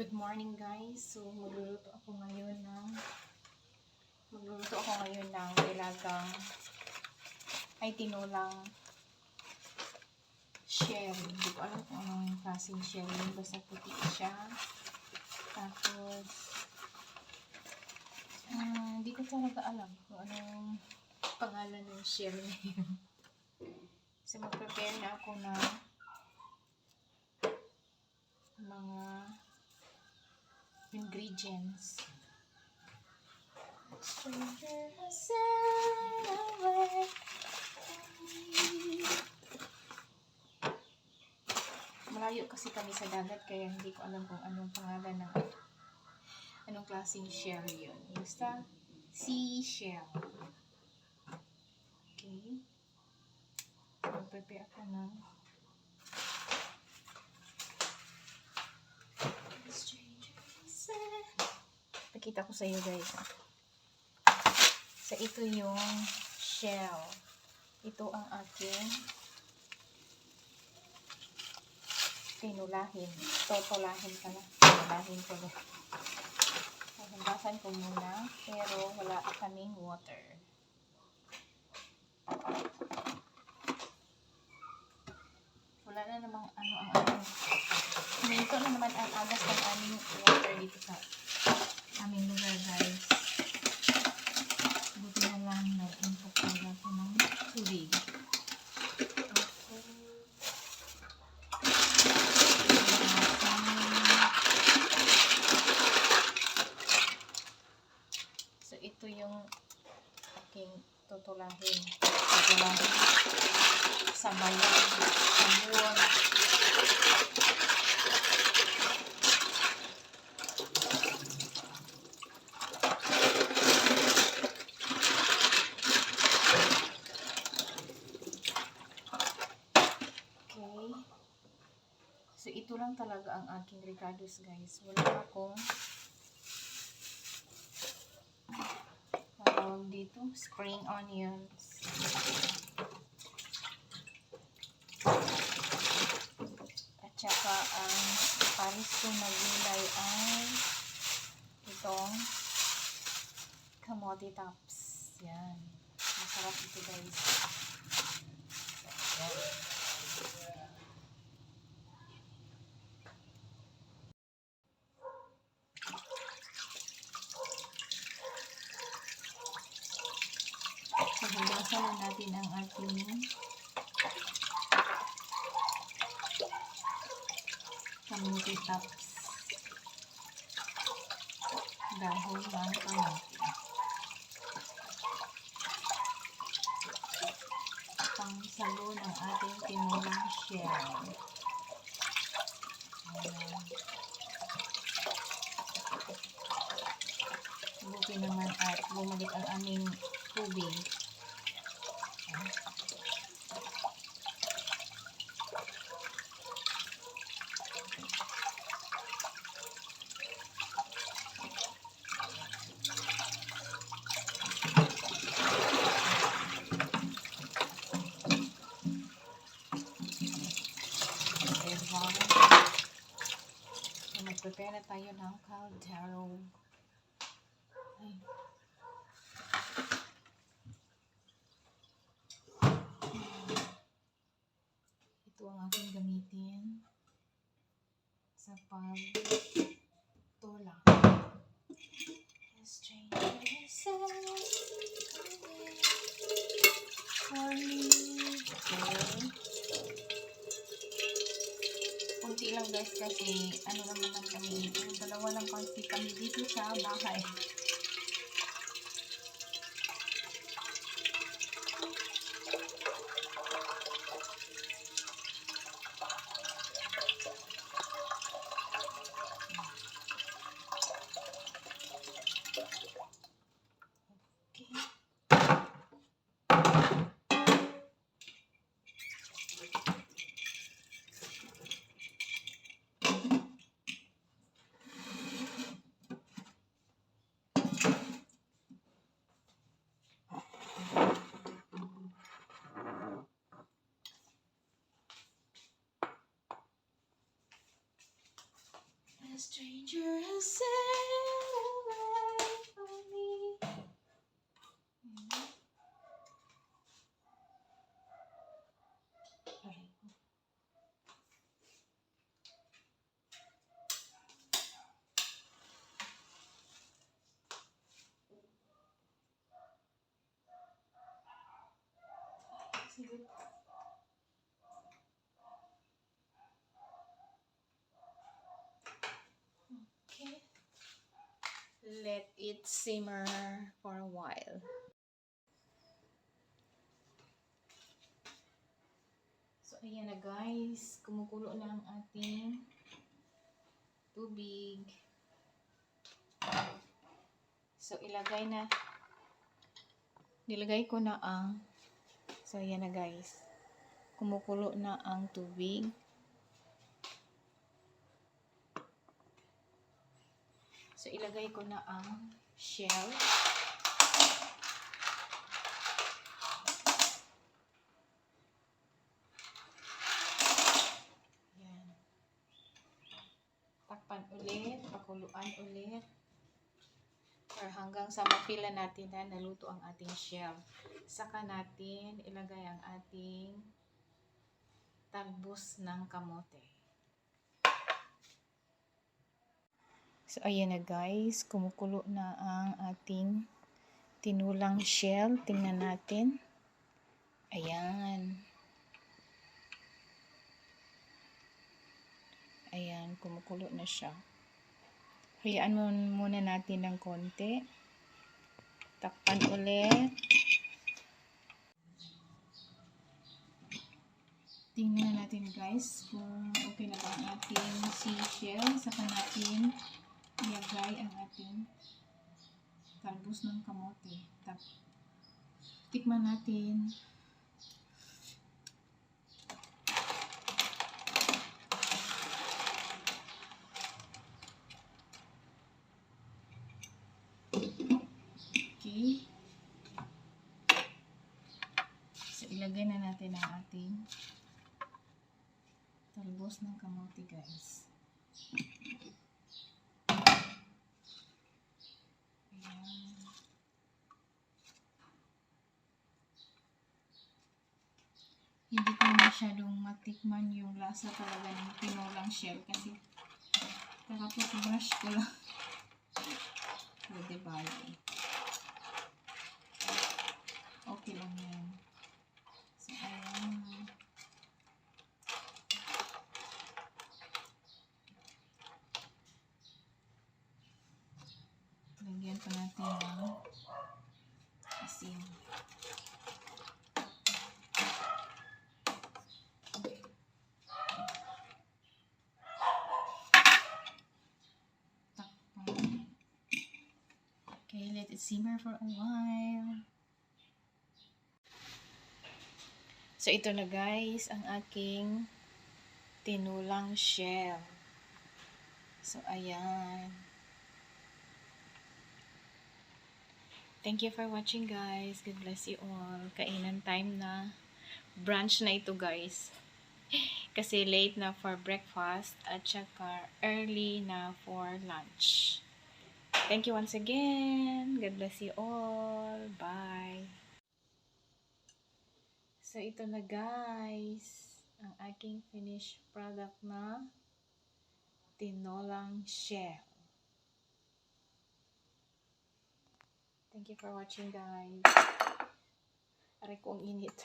Good morning guys. So magluluto ako ngayon ng nilagang tinulang shell. Hindi ko alam kung anong klaseng shell yun. Basta puti siya. Tapos hindi ko talaga alam kung anong pangalan ng shell na yun. So mag-prepare na ako ng mga ingredients. Stranger has sailed away. Malayo kasi kami sa dagat kaya hindi ko alam kung anong pangalan ng anong klaseng shell yun. Basta seashell. Okay. So, prepare ako ng pakita ko sa iyo guys. So ito yung shell. Ito ang aking tinulahin. Totolahin pala. Tinulahin ko na. Hugasan ko muna. Pero wala kaming water. Wala na namang Ito na naman ang agas ng aming water dito sa aming lugar guys. Buti na lang nag-impok talaga ako ng tubig. So ito yung aking tutulahin. Sa bayan, sabon. So, ito lang talaga ang aking recados, guys. Wala akong dito, spring onions. At saka, ang panis ko na gulay ay itong kamote tops. Yan. Masarap ito, guys. Yan. Hugasan na natin ang ating kamote tops. Dahon ng kamote. Pangsalo ng ating tinulang shell. Buti naman at bumalik ang aming tubig. Mag-prepare na tayo ng caldero. Ay. Ito ang aking gamitin sa pag-tola. Kunti lang guys kasi ano naman lang kami dito. Dalawa lang kasi kami dito sa bahay. stranger has said away from me. Aray ko. Sige. Okay. Let it simmer for a while. So, ayan na guys. Kumukulo na ang ating tubig. So, nilagay ko na ang, so, ayan na guys. Kumukulo na ang tubig. So, ilagay ko na ang shell. Yan. Takpan ulit, pakuluan ulit. Or hanggang sa mapila natin na naluto ang ating shell. Saka natin ilagay ang ating talbos ng kamote. So, ayan na guys. Kumukulo na ang ating tinulang shell. Tingnan natin. Ayan. Ayan, kumukulo na siya. Hayaan muna natin ng konti. Takpan ulit. Tingnan natin guys kung okay na ba ang ating seashell. Saka natin ilagay ang ating talbos ng kamote. Tikman natin. Okay. So, ilagay na natin ang ating talbos ng kamote guys. Ayan. Hindi ko masyadong matikman yung lasa talaga ng tinulang shell kasi kakapag-brush ko lang. Pwede ba yun? Okay lang yan. So, ayan. Lagyan pa natin ng asin. Takpan. Okay, let it simmer for a while. So, ito na guys, ang aking tinulang shell. So, ayan. Thank you for watching guys. God bless you all. Kainan time na. Brunch na ito guys. Kasi late na for breakfast at saka early na for lunch. Thank you once again. God bless you all. Bye. So, ito na guys. Ang aking finished product na tinolang shell. Thank you for watching guys. Aray ko ang init.